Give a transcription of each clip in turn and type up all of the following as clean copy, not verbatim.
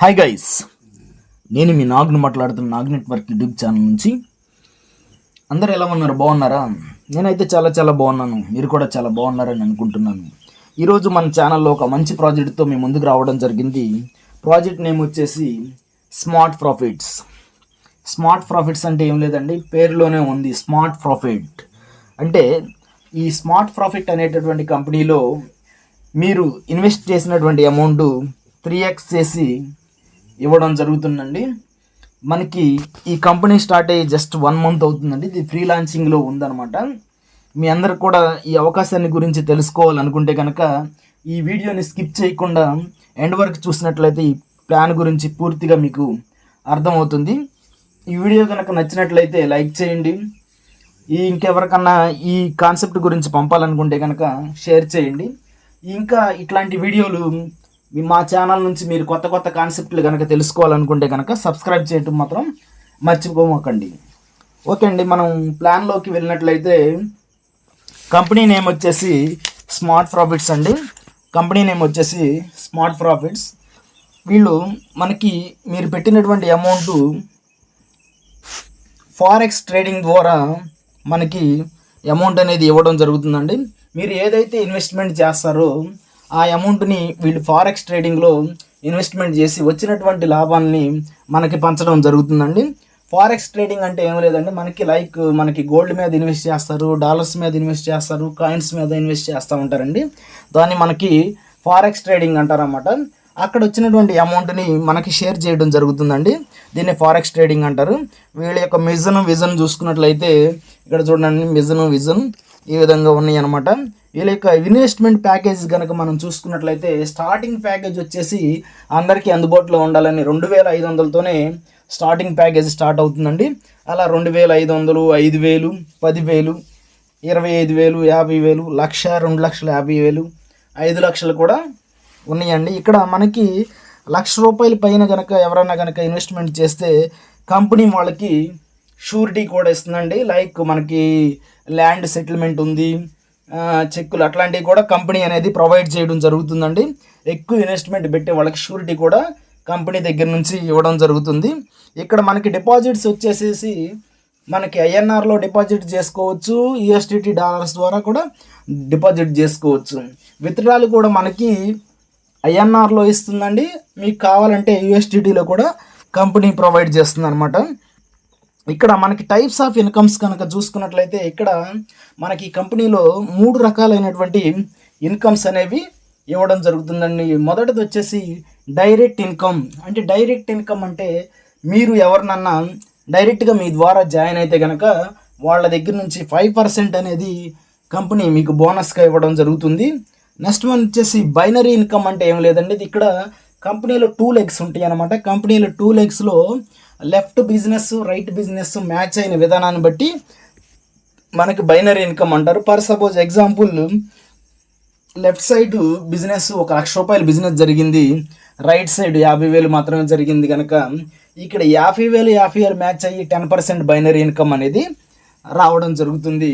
Hi guys, నేను మీ నాగ్ను మాట్లాడుతున్న Nag network YouTube channel నుంచి. అందరూ ఎలా ఉన్నారు? బాగున్నారా? నేనైతే చాలా బాగున్నాను. మీరు కూడా చాలా బాగున్నారని అనుకుంటున్నాను. ఈరోజు మన ఛానల్లో ఒక మంచి ప్రాజెక్ట్తో మేము ముందుకు రావడం జరిగింది. ప్రాజెక్ట్ నేమ్ వచ్చేసి స్మార్ట్ ప్రాఫిట్స్. స్మార్ట్ ప్రాఫిట్స్ అంటే ఏం లేదండి, పేరులోనే ఉంది స్మార్ట్ ప్రాఫిట్. అంటే ఈ స్మార్ట్ ప్రాఫిట్ అనేటటువంటి కంపెనీలో మీరు ఇన్వెస్ట్ చేసినటువంటి అమౌంట్ 3x చేసి ఇవ్వడం జరుగుతుందండి. మనకి ఈ కంపెనీ స్టార్ట్ అయ్యి జస్ట్ 1 month అవుతుందండి. ఇది ఫ్రీ లాంచింగ్లో ఉందన్నమాట. మీ అందరు కూడా ఈ అవకాశాన్ని గురించి తెలుసుకోవాలనుకుంటే కనుక ఈ వీడియోని స్కిప్ చేయకుండా ఎండ్ వరకు చూసినట్లయితే ఈ ప్లాన్ గురించి పూర్తిగా మీకు అర్థమవుతుంది. ఈ వీడియో కనుక నచ్చినట్లయితే లైక్ చేయండి. ఇంకెవరికన్నా ఈ కాన్సెప్ట్ గురించి పంపాలనుకుంటే కనుక షేర్ చేయండి. ఇంకా ఇట్లాంటి వీడియోలు మా ఛానల్ నుంచి మీరు కొత్త కాన్సెప్ట్లు కనుక తెలుసుకోవాలనుకుంటే కనుక సబ్స్క్రైబ్ చేయటం మాత్రం మర్చిపోకండి. ఓకే అండి, మనం ప్లాన్లోకి వెళ్ళినట్లయితే కంపెనీ నేమ్ వచ్చేసి స్మార్ట్ ప్రాఫిట్స్ అండి. కంపెనీ నేమ్ వచ్చేసి స్మార్ట్ ప్రాఫిట్స్. వీళ్ళు మనకి మీరు పెట్టినటువంటి అమౌంట్ ఫారెక్స్ ట్రేడింగ్ ద్వారా మనకి అమౌంట్ అనేది ఇవ్వడం జరుగుతుందండి. మీరు ఏదైతే ఇన్వెస్ట్మెంట్ చేస్తారో ఆ అమౌంట్ని వీళ్ళు ఫారెక్స్ ట్రేడింగ్లో ఇన్వెస్ట్మెంట్ చేసి వచ్చినటువంటి లాభాన్ని మనకి పంచడం జరుగుతుందండి. ఫారెక్స్ ట్రేడింగ్ అంటే ఏం లేదండి, మనకి గోల్డ్ మీద ఇన్వెస్ట్ చేస్తారు, డాలర్స్ మీద ఇన్వెస్ట్ చేస్తారు, కాయిన్స్ మీద ఇన్వెస్ట్ చేస్తూ ఉంటారండి. దాన్ని మనకి ఫారెక్స్ ట్రేడింగ్ అంటారన్నమాట. అక్కడ వచ్చినటువంటి అమౌంట్ని మనకి షేర్ చేయడం జరుగుతుందండి. దీన్ని ఫారెక్స్ ట్రేడింగ్ అంటారు. వీళ్ళ యొక్క విజన్ చూసుకున్నట్లయితే ఇక్కడ చూడండి, విజన్ ఈ విధంగా ఉన్నాయి అన్నమాట. వీళ్ళ యొక్క ఇన్వెస్ట్మెంట్ ప్యాకేజ్ కనుక మనం చూసుకున్నట్లయితే స్టార్టింగ్ ప్యాకేజ్ వచ్చేసి అందరికీ అందుబాటులో ఉండాలని 2500తోనే స్టార్టింగ్ ప్యాకేజ్ స్టార్ట్ అవుతుందండి. అలా 2500, 5000, 10,000, 25,000, 50,000, 1,00,000, 2,50,000, 5 లక్షలు కూడా ఉన్నాయండి. ఇక్కడ మనకి ₹1,00,000 పైన కనుక ఎవరైనా కనుక ఇన్వెస్ట్మెంట్ చేస్తే కంపెనీ వాళ్ళకి షూరిటీ కూడా ఇస్తుందండి. మనకి ల్యాండ్ సెటిల్మెంట్ ఉంది, చెక్కులు అట్లాంటివి కూడా కంపెనీ అనేది ప్రొవైడ్ చేయడం జరుగుతుందండి. ఎక్కువ ఇన్వెస్ట్మెంట్ పెట్టే వాళ్ళకి షూరిటీ కూడా కంపెనీ దగ్గర నుంచి ఇవ్వడం జరుగుతుంది. ఇక్కడ మనకి డిపాజిట్స్ వచ్చేసేసి మనకి ఐఎన్ఆర్లో డిపాజిట్ చేసుకోవచ్చు, యూఎస్డిటీ డాలర్స్ ద్వారా కూడా డిపాజిట్ చేసుకోవచ్చు. విత్డ్రాలు కూడా మనకి ఐఎన్ఆర్లో ఇస్తుందండి. మీకు కావాలంటే యూఎస్డిటీలో కూడా కంపెనీ ప్రొవైడ్ చేస్తుంది అనమాట. ఇక్కడ మనకి టైప్స్ ఆఫ్ ఇన్కమ్స్ కనుక చూసుకున్నట్లయితే ఇక్కడ మనకి కంపెనీలో 3 రకాలైనటువంటి ఇన్కమ్స్ అనేవి ఇవ్వడం జరుగుతుందండి. మొదటిది వచ్చేసి డైరెక్ట్ ఇన్కమ్. అంటే డైరెక్ట్ ఇన్కమ్ అంటే మీరు ఎవరినన్నా డైరెక్ట్గా మీ ద్వారా జాయిన్ అయితే కనుక వాళ్ళ దగ్గర నుంచి 5% అనేది కంపెనీ మీకు బోనస్గా ఇవ్వడం జరుగుతుంది. నెక్స్ట్ వన్ వచ్చేసి బైనరీ ఇన్కమ్. అంటే ఏం లేదండి, ఇది ఇక్కడ కంపెనీలో 2 legs ఉంటాయి అన్నమాట. కంపెనీలో 2 legsలో left business, right business match అయిన విధానాన్ని బట్టి మనకి బైనరీ ఇన్కమ్ అంటారు. For suppose example, left side business ₹1,00,000 business జరిగింది, రైట్ సైడ్ 50,000 మాత్రమే జరిగింది కనుక ఇక్కడ 50,000 మ్యాచ్ అయ్యి 10% బైనరీ ఇన్కమ్ అనేది రావడం జరుగుతుంది.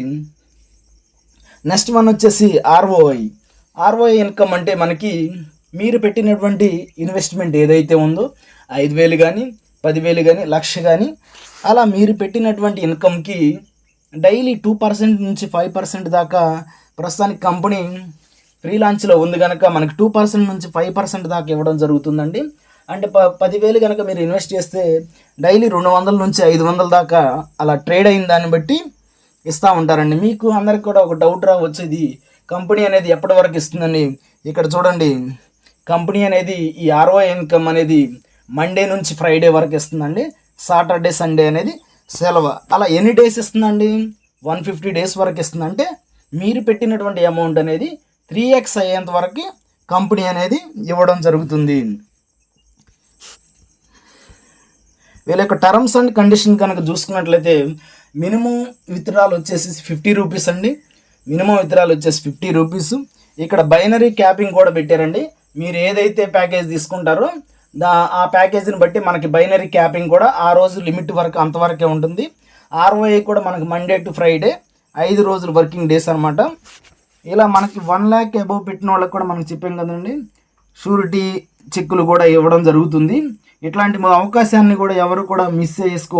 నెక్స్ట్ వన్ వచ్చేసి ఆర్ఓఐ ఇన్కమ్. అంటే మనకి మీరు పెట్టినటువంటి ఇన్వెస్ట్మెంట్ ఏదైతే ఉందో 5,000 కానీ 10,000 కానీ 1,00,000 కానీ అలా మీరు పెట్టినటువంటి ఇన్కమ్కి డైలీ 2% నుంచి 5% దాకా ప్రస్తుతానికి కంపెనీ ఫ్రీ లాంచ్లో ఉంది కనుక మనకి 2% నుంచి 5% దాకా ఇవ్వడం జరుగుతుందండి. అంటే 10,000 కనుక మీరు ఇన్వెస్ట్ చేస్తే డైలీ 200 నుంచి 500 దాకా అలా ట్రేడ్ అయిన దాన్ని బట్టి ఇస్తూ ఉంటారండి. మీకు అందరికి కూడా ఒక డౌట్ రావచ్చు, ఇది కంపెనీ అనేది ఎప్పటి వరకు ఇస్తుందని. ఇక్కడ చూడండి, కంపెనీ అనేది ఈ ఆర్ఓఐ ఇన్కమ్ అనేది మండే నుంచి ఫ్రైడే వరకు ఇస్తుందండి. సాటర్డే సండే అనేది సెలవు. అలా ఎన్ని డేస్ ఇస్తుందండి? 150 days వరకు ఇస్తుంది. అంటే మీరు పెట్టినటువంటి అమౌంట్ అనేది 3x అయ్యేంత వరకు కంపెనీ అనేది ఇవ్వడం జరుగుతుంది. వీళ్ళ యొక్క టర్మ్స్ అండ్ కండిషన్ కనుక చూసుకున్నట్లయితే మినిమం విత్డ్రాల్ వచ్చేసి ₹50 అండి. మినిమం విత్డ్రాల్ వచ్చేసి ₹50. ఇక్కడ బైనరీ క్యాపింగ్ కూడా పెట్టారండి. మీరు ఏదైతే ప్యాకేజ్ తీసుకుంటారో ఆ ప్యాకేజీని బట్టి మనకి బైనరీ క్యాపింగ్ కూడా ఆ రోజు లిమిట్ వరకు అంతవరకే ఉంటుంది. ఆర్ఓఐ కూడా మనకి మండే టు ఫ్రైడే 5 రోజులు వర్కింగ్ డేస్ అనమాట. ఇలా మనకి 1 lakh అబవ్ పెట్టిన వాళ్ళకి కూడా మనకి చెప్పాం కదండి, షూరిటీ చెక్కులు కూడా ఇవ్వడం జరుగుతుంది. ఇట్లాంటి అవకాశాన్ని కూడా ఎవరు కూడా మిస్ చేసుకో